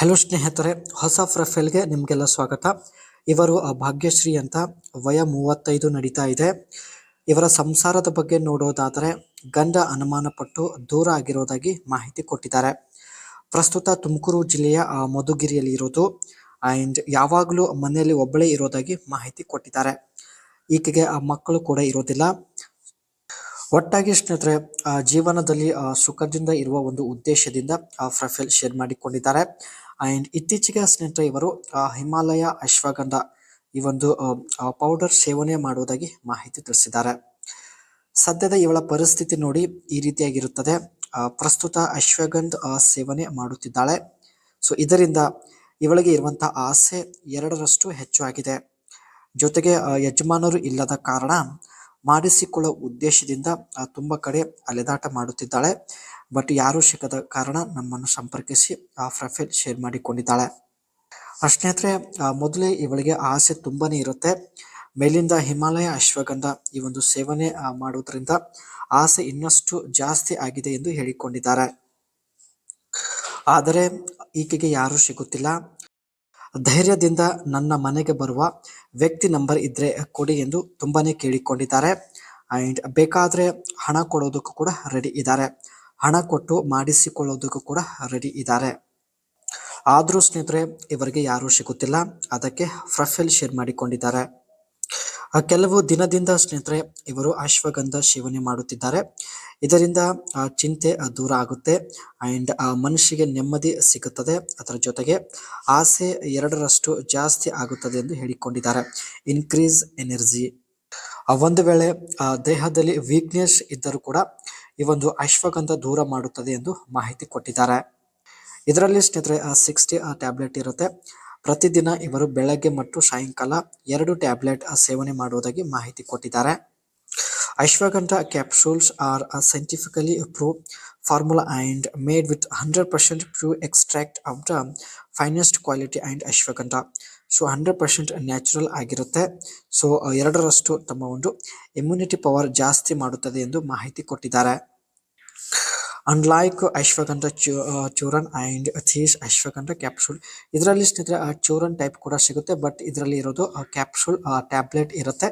Hello ಸ್ನೇಹಿತರೆ, ಹೊಸ ಪ್ರೊಫೈಲ್ಗೆ ನಿಮಗೆಲ್ಲ ಸ್ವಾಗತ. ಇವರು ಭಾಗ್ಯಶ್ರೀ ಅಂತ, ವಯ 35 ನಡೀತಾ ಇದೆ. ಇವರ ಸಂಸಾರದ ಬಗ್ಗೆ ನೋಡೋದಾದರೆ ಗಂಡ ಅನುಮಾನ ಪಟ್ಟು ದೂರ ಆಗಿರೋದಾಗಿ ಮಾಹಿತಿ ಕೊಟ್ಟಿದ್ದಾರೆ. ಪ್ರಸ್ತುತ ತುಮಕೂರು ಜಿಲ್ಲೆಯ ಮಧುಗಿರಿಯಲ್ಲಿ ಇರೋದು ಆ್ಯಂಡ್ ಯಾವಾಗಲೂ ಮನೆಯಲ್ಲಿ ಒಬ್ಬಳೇ ಇರೋದಾಗಿ ಮಾಹಿತಿ ಕೊಟ್ಟಿದ್ದಾರೆ. ಈಕೆಗೆ ಮಕ್ಕಳು ಕೂಡ ಇರೋದಿಲ್ಲ. ಒಟ್ಟಾಗಿ ಸ್ನೇಹಿತರೆ, ಜೀವನದಲ್ಲಿ ಸುಖದಿಂದ ಇರುವ ಒಂದು ಉದ್ದೇಶದಿಂದ ಪ್ರೊಫೈಲ್ ಶೇರ್ ಮಾಡಿಕೊಂಡಿದ್ದಾರೆ. ಆ್ಯಂಡ್ ಇತ್ತೀಚೆಗೆ ಸ್ನೇಹಿತರೆ ಇವರು ಹಿಮಾಲಯ ಅಶ್ವಗಂಧ ಈ ಒಂದು ಪೌಡರ್ ಸೇವನೆ ಮಾಡುವುದಾಗಿ ಮಾಹಿತಿ ತಿಳಿಸಿದ್ದಾರೆ. ಸದ್ಯದ ಇವಳ ಪರಿಸ್ಥಿತಿ ನೋಡಿ ಈ ರೀತಿಯಾಗಿರುತ್ತದೆ. ಪ್ರಸ್ತುತ ಅಶ್ವಗಂಧ ಸೇವನೆ ಮಾಡುತ್ತಿದ್ದಾಳೆ. ಸೊ ಇದರಿಂದ ಇವಳಿಗೆ ಇರುವಂತಹ ಆಸೆ 2ರಷ್ಟು ಹೆಚ್ಚು ಆಗಿದೆ. ಜೊತೆಗೆ ಯಜಮಾನರು ಇಲ್ಲದ ಕಾರಣ ಮಾಡಿಸಿಕೊಳ್ಳುವ ಉದ್ದೇಶದಿಂದ ತುಂಬ ಕಡೆ ಅಲೆದಾಟ ಮಾಡುತ್ತಿದ್ದಾಳೆ. ಬಟ್ ಯಾರೂ ಸಿಗದ ಕಾರಣ ನಮ್ಮನ್ನು ಸಂಪರ್ಕಿಸಿ ಪ್ರೊಫೈಲ್ ಶೇರ್ ಮಾಡಿಕೊಂಡಿದ್ದಾಳೆ. ಸ್ನೇಹಿತರೆ, ಮೊದಲೇ ಇವಳಿಗೆ ಆಸೆ ತುಂಬಾನೇ ಇರುತ್ತೆ. ಮೇಲಿಂದ ಹಿಮಾಲಯ ಅಶ್ವಗಂಧ ಈ ಒಂದು ಸೇವನೆ ಮಾಡುವುದರಿಂದ ಆಸೆ ಇನ್ನಷ್ಟು ಜಾಸ್ತಿ ಆಗಿದೆ ಎಂದು ಹೇಳಿಕೊಂಡಿದ್ದಾರೆ. ಆದರೆ ಈಕೆಗೆ ಯಾರೂ ಸಿಗುತ್ತಿಲ್ಲ. ಧೈರ್ಯದಿಂದ ನನ್ನ ಮನೆಗೆ ಬರುವ ವ್ಯಕ್ತಿ ನಂಬರ್ ಇದ್ರೆ ಕೊಡಿ ಎಂದು ತುಂಬಾನೇ ಕೇಳಿಕೊಂಡಿದ್ದಾರೆ. ಆ್ಯಂಡ್ ಬೇಕಾದರೆ ಹಣ ಕೊಡೋದಕ್ಕೂ ಕೂಡ ರೆಡಿ ಇದ್ದಾರೆ. ಹಣ ಕೊಟ್ಟು ಮಾಡಿಸಿಕೊಳ್ಳೋದಕ್ಕೂ ಕೂಡ ರೆಡಿ ಇದ್ದಾರೆ. ಆದರೂ ಸ್ನೇಹಿತರೆ ಇವರಿಗೆ ಯಾರೂ ಸಿಗುತ್ತಿಲ್ಲ. ಅದಕ್ಕೆ ಪ್ರೊಫೈಲ್ ಶೇರ್ ಮಾಡಿಕೊಂಡಿದ್ದಾರೆ. ಕೆಲವು ದಿನದಿಂದ ಸ್ನೇಹಿತರೆ ಇವರು ಅಶ್ವಗಂಧ ಸೇವನೆ ಮಾಡುತ್ತಿದ್ದಾರೆ. ಇದರಿಂದ ಚಿಂತೆ ದೂರ ಆಗುತ್ತೆ ಆ್ಯಂಡ್ ಮನಸ್ಸಿಗೆ ನೆಮ್ಮದಿ ಸಿಗುತ್ತದೆ. ಅದರ ಜೊತೆಗೆ ಆಸೆ 2ರಷ್ಟು ಜಾಸ್ತಿ ಆಗುತ್ತದೆ ಎಂದು ಹೇಳಿಕೊಂಡಿದ್ದಾರೆ. Increase energy. ಒಂದು ವೇಳೆ ದೇಹದಲ್ಲಿ ವೀಕ್ನೆಸ್ ಇದ್ದರೂ ಕೂಡ ಈ ಒಂದು ಅಶ್ವಗಂಧ ದೂರ ಮಾಡುತ್ತದೆ ಎಂದು ಮಾಹಿತಿ ಕೊಟ್ಟಿದ್ದಾರೆ. ಇದರಲ್ಲಿ ಸ್ನೇಹಿತರೆ 60 ಟ್ಯಾಬ್ಲೆಟ್ ಇರುತ್ತೆ. ಪ್ರತಿದಿನ ಇವರು ಬೆಳಗ್ಗೆ ಮತ್ತು ಸಾಯಂಕಾಲ 2 ಟ್ಯಾಬ್ಲೆಟ್ ಸೇವನೆ ಮಾಡುವುದಾಗಿ ಮಾಹಿತಿ ಕೊಟ್ಟಿದ್ದಾರೆ. Ashwagandha capsules are a scientifically approved formula and made with 100% pure extract of the finest quality and ashwagandha. So 100% natural ಆಗಿರುತ್ತೆ. ಸೊ 2ರಷ್ಟು ತಮ್ಮ ಒಂದು ಇಮ್ಯುನಿಟಿ ಪವರ್ ಜಾಸ್ತಿ ಮಾಡುತ್ತದೆ ಎಂದು ಮಾಹಿತಿ ಕೊಟ್ಟಿದ್ದಾರೆ. Unlike ashwagandha churan and these ashwagandha capsule. ಇದರಲ್ಲಿ ಸ್ನೇಹಿತರೆ ಚೂರನ್ ಟೈಪ್ ಕೂಡ ಸಿಗುತ್ತೆ. ಬಟ್ ಇದರಲ್ಲಿ ಇರೋದು ಕ್ಯಾಪ್ಸೂಲ್ ಟ್ಯಾಬ್ಲೆಟ್ ಇರುತ್ತೆ.